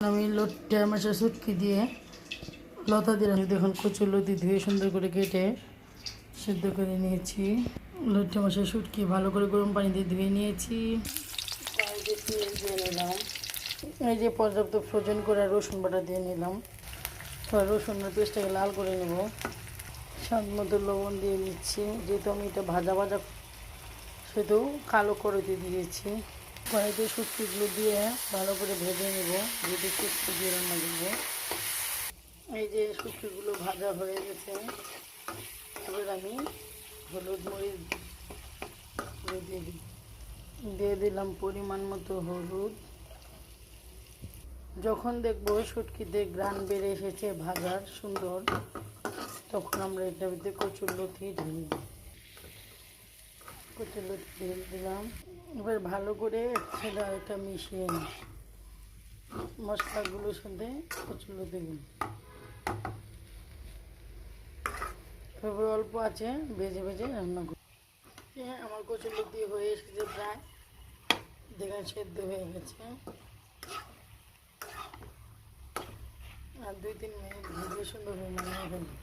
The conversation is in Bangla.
আমি লোটে মাছের শুটকি দিয়ে লতা দিলাম। দেখুন কচুর লতি ধুয়ে সুন্দর করে কেটে সিদ্ধ করে নিয়েছি। লোটে মাছের শুটকি ভালো করে গরম পানি দিয়ে ধুয়ে নিয়েছি। তেল দিয়ে নিলাম। এই যে পর্যাপ্ত ফ্রোজেন করে রসুন বাটা দিয়ে নিলাম। রসুনের পেস্টটাকে লাল করে নেব। স্বাদ মতো লবণ দিয়ে নিচ্ছি। যেহেতু আমি এটা ভাজা ভাজা সেহেতু কালো করে দিয়েছি। কড়াইতে শুটকিগুলো দিয়ে ভালো করে ভেজে নেব। যেহেতু শুটকি দিয়ে রান্না করবো। এই যে শুটকিগুলো ভাজা হয়ে গেছে। এবার আমি হলুদ মরিচ দিয়ে দিলাম পরিমাণ মতো হলুদ। যখন দেখবো শুটকিতে গ্রান বেড়ে এসেছে ভাজার সুন্দর, তখন আমরা এটার ভিতরে কচুর লতি ঢেলে দিই। কচুর লতি ঢেলে দিলাম। এবার ভালো করে এটা মিশিয়ে নিই মশলাগুলোর সাথে কচুর লতিগুলো। এবার অল্প আছে ভেজে ভেজে রান্না করি। আমার কচুর লতি হয়ে এসেছে প্রায়, দেখেন সেদ্ধ হয়ে গেছে। আর 2-3 মিনিট ভেজে সুন্দর হয়ে নামিয়ে ফেলবো।